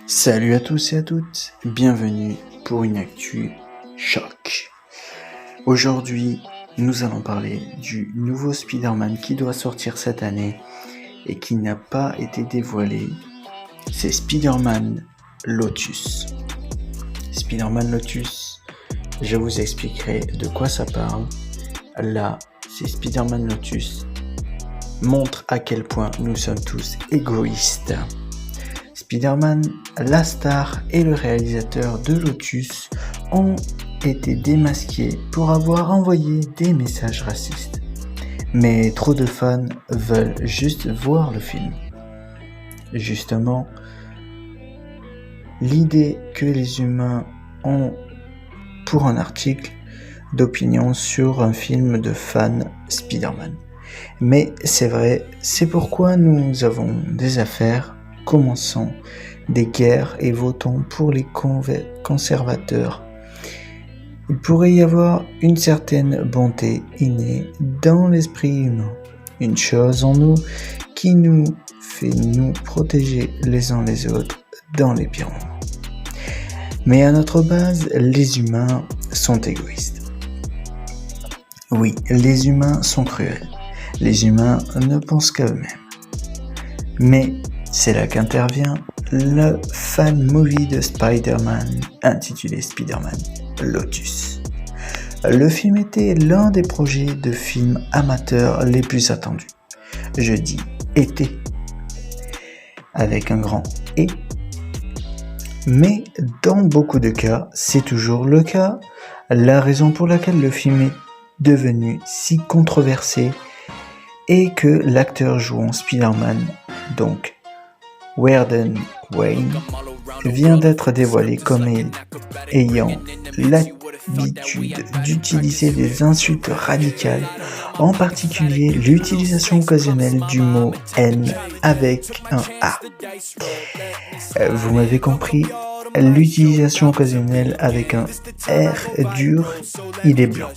Salut à tous et à toutes, bienvenue pour une actu choc. Aujourd'hui, nous allons parler du nouveau Spider-Man qui doit sortir cette année et qui n'a pas été dévoilé. C'est Spider-Man Lotus. Spider-Man Lotus, je vous expliquerai de quoi ça parle. Là, c'est Spider-Man Lotus montre à quel point nous sommes tous égoïstes. Spider-Man, la star et le réalisateur de Lotus ont été démasqués pour avoir envoyé des messages racistes. Mais trop de fans veulent juste voir le film. Justement, l'idée que les humains ont pour un article d'opinion sur un film de fans Spider-Man. Mais c'est vrai, c'est pourquoi nous avons des affaires. Commençons des guerres et votons pour les conservateurs. Il pourrait y avoir une certaine bonté innée dans l'esprit humain, une chose en nous qui nous fait nous protéger les uns les autres dans les pires moments. Mais à notre base, les humains sont égoïstes. Oui, les humains sont cruels. Les humains ne pensent qu'à eux-mêmes. Mais c'est là qu'intervient le fan movie de Spider-Man, intitulé Spider-Man Lotus. Le film était l'un des projets de films amateurs les plus attendus. Je dis été, avec un grand « et ». Mais dans beaucoup de cas, c'est toujours le cas. La raison pour laquelle le film est devenu si controversé est que l'acteur jouant Spider-Man, donc Warden Wayne, vient d'être dévoilé comme ayant l'habitude d'utiliser des insultes radicales, en particulier l'utilisation occasionnelle du mot « haine » avec un « A ». Vous m'avez compris, l'utilisation occasionnelle avec un R dur, il est blanc.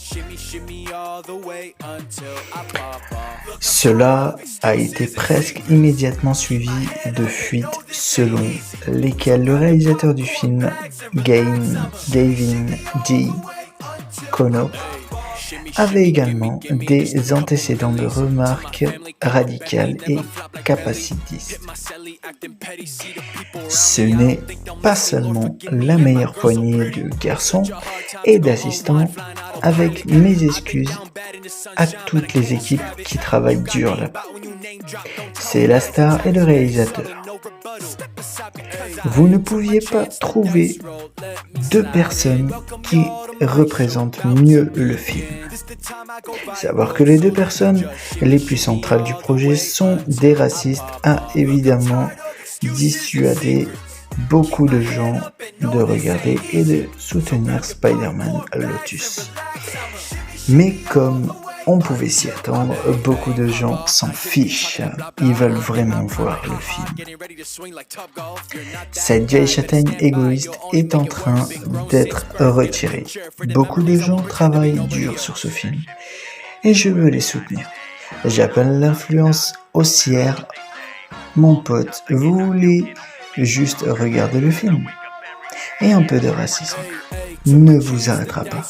Cela a été presque immédiatement suivi de fuites selon lesquelles le réalisateur du film, Gavin G. Kono, avait également des antécédents de remarques radicales et capacitistes. Ce n'est pas seulement la meilleure poignée de garçons et d'assistants, avec mes excuses à toutes les équipes qui travaillent dur là-bas. C'est la star et le réalisateur. Vous ne pouviez pas trouver deux personnes qui représentent mieux le film. Savoir que les deux personnes les plus centrales du projet sont des racistes a évidemment dissuadé beaucoup de gens de regarder et de soutenir Spider-Man Lotus. Mais comme on pouvait s'y attendre, beaucoup de gens s'en fichent. Ils veulent vraiment voir le film. Cette vieille châtaigne égoïste est en train d'être retirée. Beaucoup de gens travaillent dur sur ce film. Et je veux les soutenir. J'appelle l'influence haussière. Mon pote, vous voulez juste regarder le film? Et un peu de racisme ne vous arrêtera pas.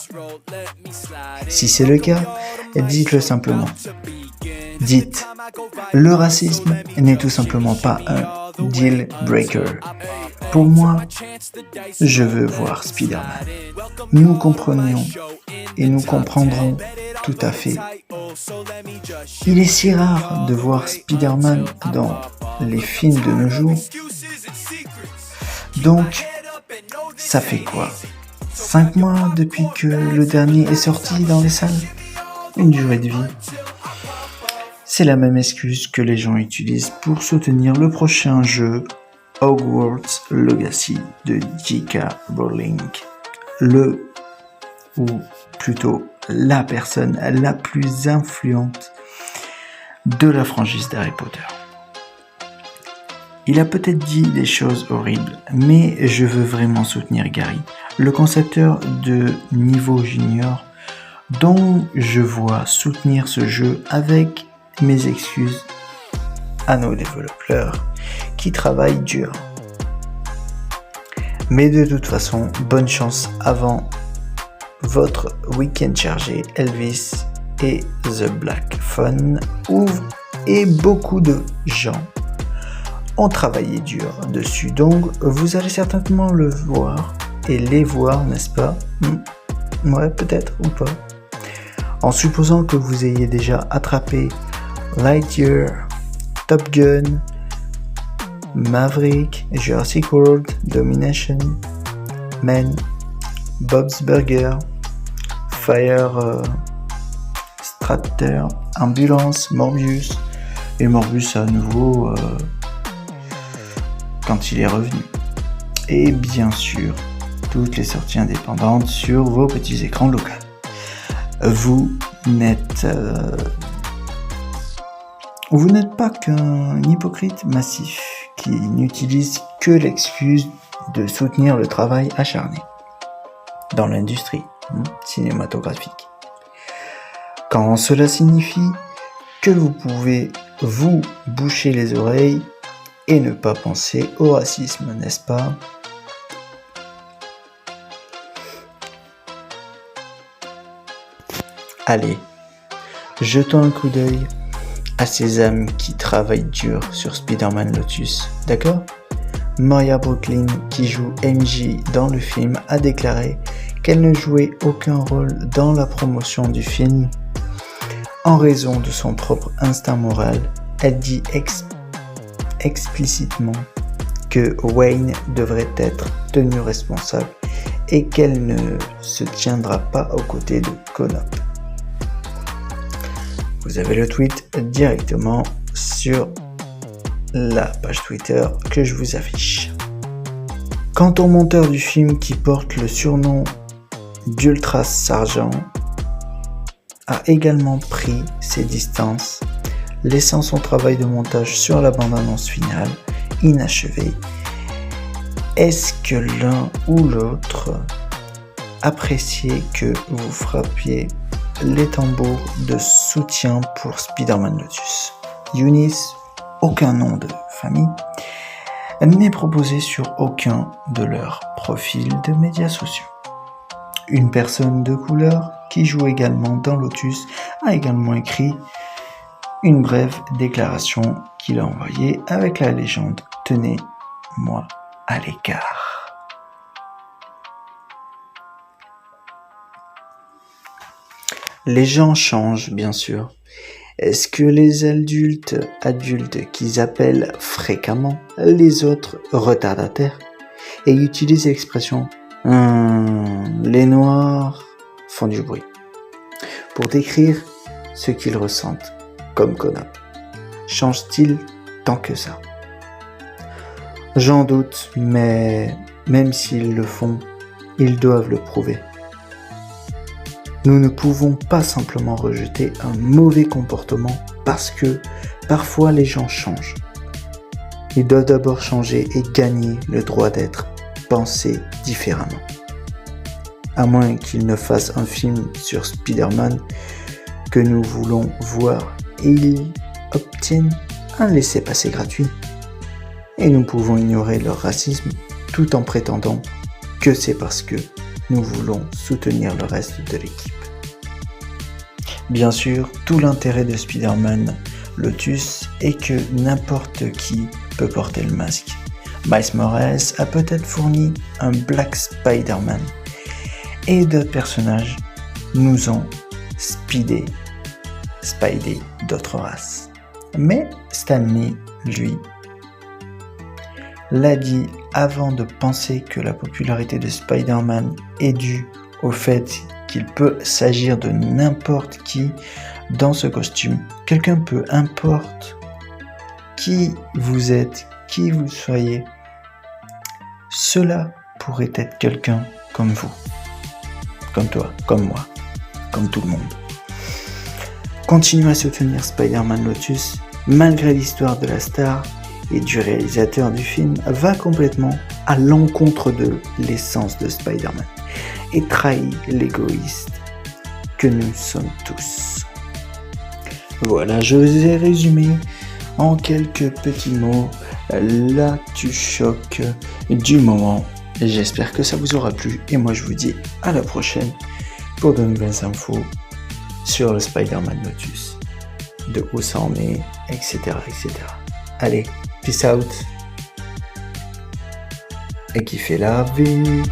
Si c'est le cas, dites-le simplement. Dites, le racisme n'est tout simplement pas un deal breaker. Pour moi, je veux voir Spider-Man. Nous comprenions et nous comprendrons tout à fait. Il est si rare de voir Spider-Man dans les films de nos jours. Donc, ça fait quoi? 5 mois depuis que le dernier est sorti dans les salles? Une durée de vie. C'est la même excuse que les gens utilisent pour soutenir le prochain jeu Hogwarts Legacy de J.K. Rowling. Ou plutôt la personne la plus influente de la franchise d'Harry Potter. Il a peut-être dit des choses horribles, mais je veux vraiment soutenir Gary, le concepteur de Niveau Junior, dont je vois soutenir ce jeu avec mes excuses à nos développeurs qui travaillent dur. Mais de toute façon, bonne chance avant votre week-end chargé. Elvis et The Black Phone ouvrent et beaucoup de gens ont travaillé dur dessus. Donc, vous allez certainement le voir et les voir, n'est-ce pas? Ouais, peut-être ou pas. En supposant que vous ayez déjà attrapé Lightyear, Top Gun, Maverick, Jurassic World, Domination, Men, Bob's Burger, Fire Starter, Ambulance, Morbius, et Morbius à nouveau quand il est revenu. Et bien sûr, toutes les sorties indépendantes sur vos petits écrans locaux. Vous n'êtes pas qu'un hypocrite massif qui n'utilise que l'excuse de soutenir le travail acharné dans l'industrie cinématographique. Quand cela signifie que vous pouvez vous boucher les oreilles et ne pas penser au racisme, n'est-ce pas? Allez, jetons un coup d'œil à ces âmes qui travaillent dur sur Spider-Man Lotus, d'accord? Moya Brooklyn, qui joue MJ dans le film, a déclaré qu'elle ne jouait aucun rôle dans la promotion du film. En raison de son propre instinct moral, elle dit explicitement que Wayne devrait être tenu responsable et qu'elle ne se tiendra pas aux côtés de Konop. Vous avez le tweet directement sur la page Twitter que je vous affiche. Quant au monteur du film qui porte le surnom d'Ultra Sergeant, a également pris ses distances, laissant son travail de montage sur la bande-annonce finale inachevé. Est-ce que l'un ou l'autre appréciait que vous frappiez les tambours de soutien pour Spider-Man Lotus? Eunice, aucun nom de famille, n'est proposé sur aucun de leurs profils de médias sociaux. Une personne de couleur qui joue également dans Lotus a également écrit une brève déclaration qu'il a envoyée avec la légende « Tenez-moi à l'écart ». Les gens changent, bien sûr. Est-ce que les adultes qu'ils appellent fréquemment les autres retardataires et utilisent l'expression « les noirs font du bruit » pour décrire ce qu'ils ressentent comme Konop, change-t-il tant que ça? J'en doute, mais même s'ils le font, ils doivent le prouver. Nous ne pouvons pas simplement rejeter un mauvais comportement parce que parfois les gens changent. Ils doivent d'abord changer et gagner le droit d'être pensés différemment. À moins qu'ils ne fassent un film sur Spider-Man que nous voulons voir et ils obtiennent un laissez-passer gratuit. Et nous pouvons ignorer leur racisme tout en prétendant que c'est parce que nous voulons soutenir le reste de l'équipe. Bien sûr, tout l'intérêt de Spider-Man Lotus est que n'importe qui peut porter le masque. Miles Morales a peut-être fourni un Black Spider-Man et d'autres personnages nous ont Spidey d'autres races. Mais Stan Lee, lui, l'a dit avant de penser que la popularité de Spider-Man est due au fait qu'il peut s'agir de n'importe qui dans ce costume. Quelqu'un peut, importe qui vous êtes, qui vous soyez, cela pourrait être quelqu'un comme vous, comme toi, comme moi, comme tout le monde. Continuez à soutenir Spider-Man Lotus, malgré l'histoire de la star et du réalisateur du film, va complètement à l'encontre de l'essence de Spider-Man et trahit l'égoïste que nous sommes tous. Voilà, je vous ai résumé en quelques petits mots l'actu choc du moment. J'espère que ça vous aura plu et moi je vous dis à la prochaine pour de nouvelles infos sur le Spider-Man Lotus, de où ça en est, etc. etc. Allez, peace out et kiffez la vie.